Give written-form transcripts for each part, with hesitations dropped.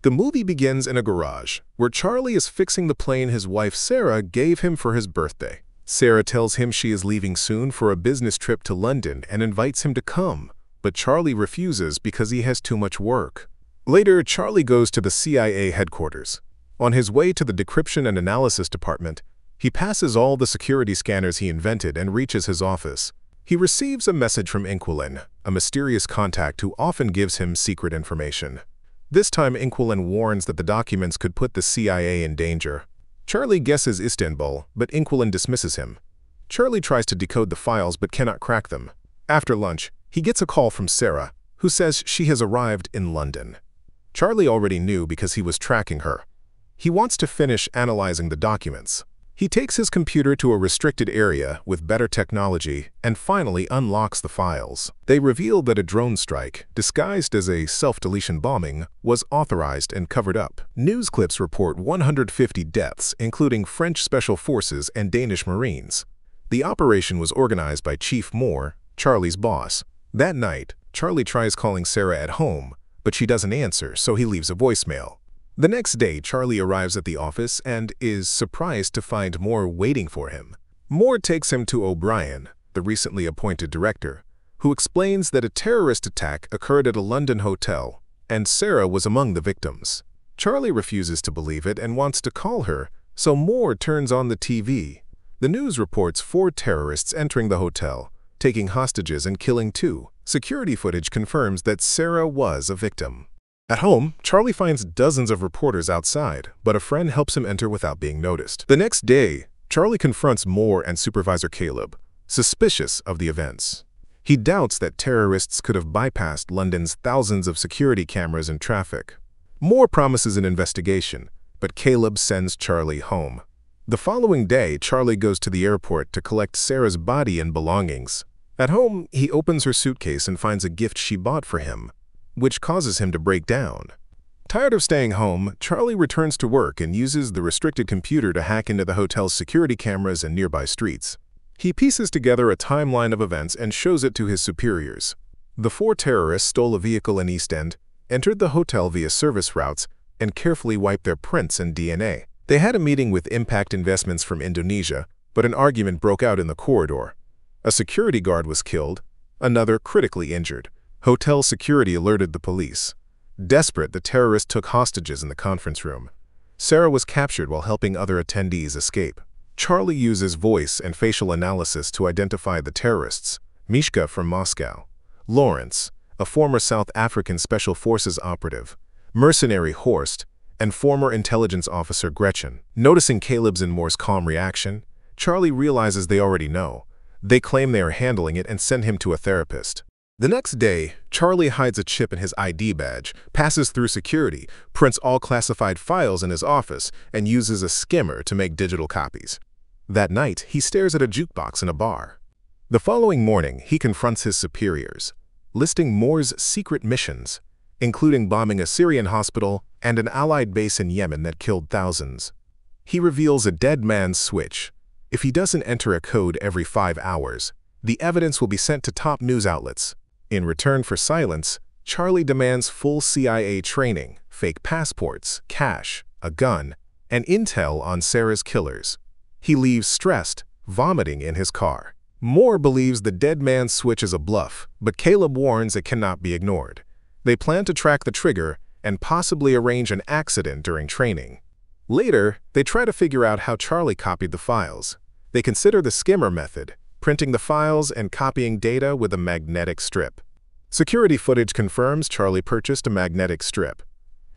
The movie begins in a garage, where Charlie is fixing the plane his wife Sarah gave him for his birthday. Sarah tells him she is leaving soon for a business trip to London and invites him to come, but Charlie refuses because he has too much work. Later, Charlie goes to the CIA headquarters. On his way to the decryption and analysis department, he passes all the security scanners he invented and reaches his office. He receives a message from Inquilin, a mysterious contact who often gives him secret information. This time, Inquilin warns that the documents could put the CIA in danger. Charlie guesses Istanbul, but Inquilin dismisses him. Charlie tries to decode the files but cannot crack them. After lunch, he gets a call from Sarah, who says she has arrived in London. Charlie already knew because he was tracking her. He wants to finish analyzing the documents. He takes his computer to a restricted area with better technology and finally unlocks the files. They reveal that a drone strike, disguised as a self-deletion bombing, was authorized and covered up. News clips report 150 deaths, including French Special Forces and Danish Marines. The operation was organized by Chief Moore, Charlie's boss. That night, Charlie tries calling Sarah at home, but she doesn't answer, so he leaves a voicemail. The next day, Charlie arrives at the office and is surprised to find Moore waiting for him. Moore takes him to O'Brien, the recently appointed director, who explains that a terrorist attack occurred at a London hotel, and Sarah was among the victims. Charlie refuses to believe it and wants to call her, so Moore turns on the TV. The news reports 4 terrorists entering the hotel, taking hostages and killing 2. Security footage confirms that Sarah was a victim. At home, Charlie finds dozens of reporters outside, but a friend helps him enter without being noticed. The next day, Charlie confronts Moore and Supervisor Caleb, suspicious of the events. He doubts that terrorists could have bypassed London's thousands of security cameras and traffic. Moore promises an investigation, but Caleb sends Charlie home. The following day, Charlie goes to the airport to collect Sarah's body and belongings. At home, he opens her suitcase and finds a gift she bought for him, which causes him to break down. Tired of staying home, Charlie returns to work and uses the restricted computer to hack into the hotel's security cameras and nearby streets. He pieces together a timeline of events and shows it to his superiors. The 4 terrorists stole a vehicle in East End, entered the hotel via service routes, and carefully wiped their prints and DNA. They had a meeting with Impact Investments from Indonesia, but an argument broke out in the corridor. A security guard was killed, another critically injured. Hotel security alerted the police. Desperate, the terrorists took hostages in the conference room. Sarah was captured while helping other attendees escape. Charlie uses voice and facial analysis to identify the terrorists: Mishka from Moscow, Lawrence, a former South African Special Forces operative, mercenary Horst, and former intelligence officer Gretchen. Noticing Caleb's and Moore's calm reaction, Charlie realizes they already know. They claim they are handling it and send him to a therapist. The next day, Charlie hides a chip in his ID badge, passes through security, prints all classified files in his office, and uses a skimmer to make digital copies. That night, he stares at a jukebox in a bar. The following morning, he confronts his superiors, listing Moore's secret missions, including bombing a Syrian hospital and an Allied base in Yemen that killed thousands. He reveals a dead man's switch. If he doesn't enter a code every 5 hours, the evidence will be sent to top news outlets. In return for silence, Charlie demands full CIA training, fake passports, cash, a gun, and intel on Sarah's killers. He leaves stressed, vomiting in his car. Moore believes the dead man's switch is a bluff, but Caleb warns it cannot be ignored. They plan to track the trigger and possibly arrange an accident during training. Later, they try to figure out how Charlie copied the files. They consider the skimmer method, printing the files and copying data with a magnetic strip. Security footage confirms Charlie purchased a magnetic strip.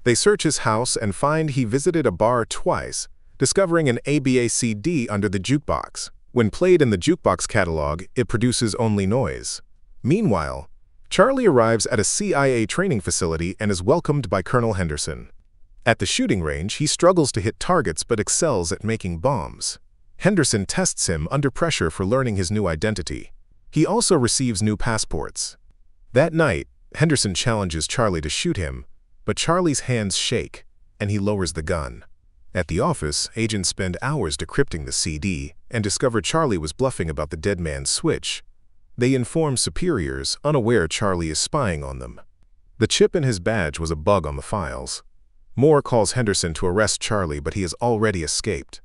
They search his house and find he visited a bar twice, discovering an ABA CD under the jukebox. When played in the jukebox catalog, it produces only noise. Meanwhile, Charlie arrives at a CIA training facility and is welcomed by Colonel Henderson. At the shooting range, he struggles to hit targets but excels at making bombs. Henderson tests him under pressure for learning his new identity. He also receives new passports. That night, Henderson challenges Charlie to shoot him, but Charlie's hands shake, and he lowers the gun. At the office, agents spend hours decrypting the CD and discover Charlie was bluffing about the dead man's switch. They inform superiors, unaware Charlie is spying on them. The chip in his badge was a bug on the files. Moore calls Henderson to arrest Charlie, but he has already escaped.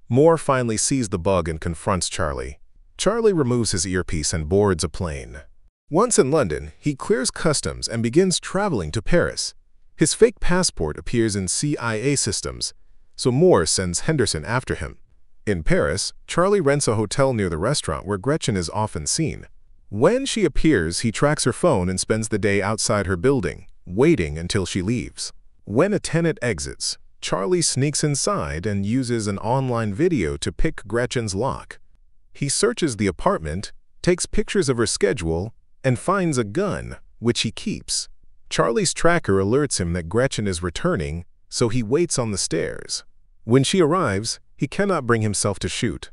Moore finally sees the bug and confronts Charlie. Charlie removes his earpiece and boards a plane. Once in London, he clears customs and begins traveling to Paris. His fake passport appears in CIA systems, so Moore sends Henderson after him. In Paris, Charlie rents a hotel near the restaurant where Gretchen is often seen. When she appears, he tracks her phone and spends the day outside her building, waiting until she leaves. When a tenant exits, Charlie sneaks inside and uses an online video to pick Gretchen's lock. He searches the apartment, takes pictures of her schedule, and finds a gun, which he keeps. Charlie's tracker alerts him that Gretchen is returning, so he waits on the stairs. When she arrives, he cannot bring himself to shoot.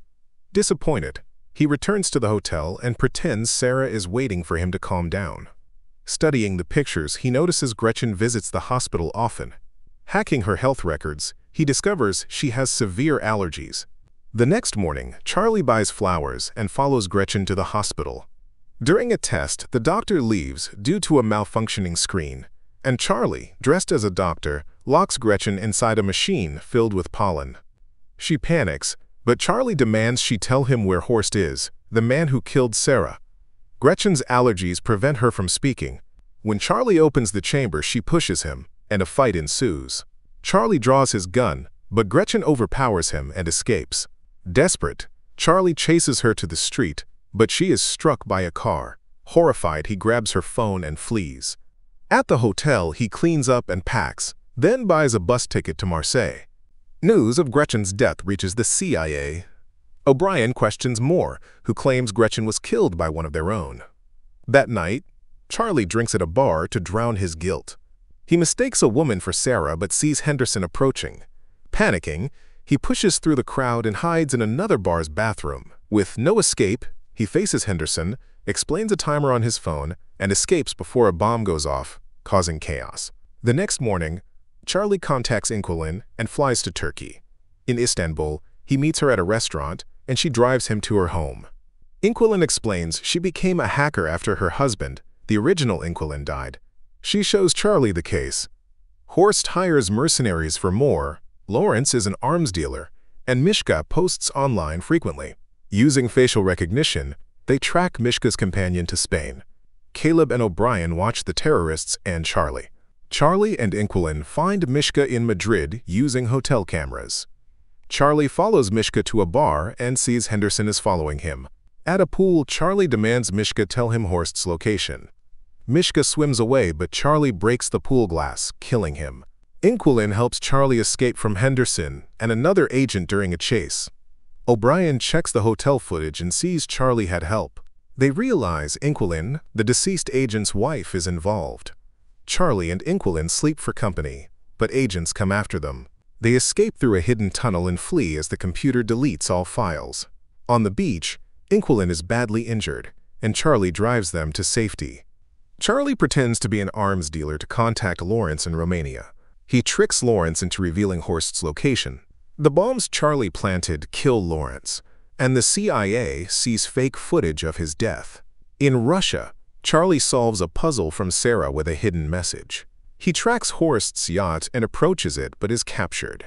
Disappointed, he returns to the hotel and pretends Sarah is waiting for him to calm down. Studying the pictures, he notices Gretchen visits the hospital often. Hacking her health records, he discovers she has severe allergies. The next morning, Charlie buys flowers and follows Gretchen to the hospital. During a test, the doctor leaves due to a malfunctioning screen, and Charlie, dressed as a doctor, locks Gretchen inside a machine filled with pollen. She panics, but Charlie demands she tell him where Horst is, the man who killed Sarah. Gretchen's allergies prevent her from speaking. When Charlie opens the chamber, she pushes him, and a fight ensues. Charlie draws his gun, but Gretchen overpowers him and escapes. Desperate, Charlie chases her to the street, but she is struck by a car. Horrified, he grabs her phone and flees. At the hotel, he cleans up and packs, then buys a bus ticket to Marseille. News of Gretchen's death reaches the CIA. O'Brien questions Moore, who claims Gretchen was killed by one of their own. That night, Charlie drinks at a bar to drown his guilt. He mistakes a woman for Sarah but sees Henderson approaching. Panicking, he pushes through the crowd and hides in another bar's bathroom. With no escape, he faces Henderson, explains a timer on his phone, and escapes before a bomb goes off, causing chaos. The next morning, Charlie contacts Inquilin and flies to Turkey. In Istanbul, he meets her at a restaurant, and she drives him to her home. Inquilin explains she became a hacker after her husband, the original Inquilin, died. She shows Charlie the case. Horst hires mercenaries for Moore, Lawrence is an arms dealer, and Mishka posts online frequently. Using facial recognition, they track Mishka's companion to Spain. Caleb and O'Brien watch the terrorists and Charlie. Charlie and Inquilin find Mishka in Madrid using hotel cameras. Charlie follows Mishka to a bar and sees Henderson is following him. At a pool, Charlie demands Mishka tell him Horst's location. Mishka swims away, but Charlie breaks the pool glass, killing him. Inquilin helps Charlie escape from Henderson and another agent during a chase. O'Brien checks the hotel footage and sees Charlie had help. They realize Inquilin, the deceased agent's wife, is involved. Charlie and Inquilin sleep for company, but agents come after them. They escape through a hidden tunnel and flee as the computer deletes all files. On the beach, Inquilin is badly injured, and Charlie drives them to safety. Charlie pretends to be an arms dealer to contact Lawrence in Romania. He tricks Lawrence into revealing Horst's location. The bombs Charlie planted kill Lawrence, and the CIA sees fake footage of his death. In Russia, Charlie solves a puzzle from Sarah with a hidden message. He tracks Horst's yacht and approaches it but is captured.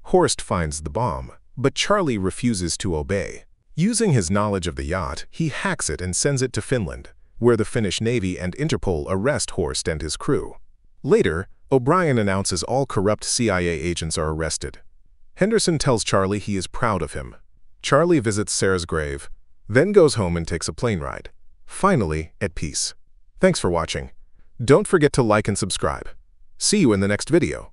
Horst finds the bomb, but Charlie refuses to obey. Using his knowledge of the yacht, he hacks it and sends it to Finland, where the Finnish Navy and Interpol arrest Horst and his crew. Later, O'Brien announces all corrupt CIA agents are arrested. Henderson tells Charlie he is proud of him. Charlie visits Sarah's grave, then goes home and takes a plane ride. Finally, at peace. Thanks for watching. Don't forget to like and subscribe. See you in the next video.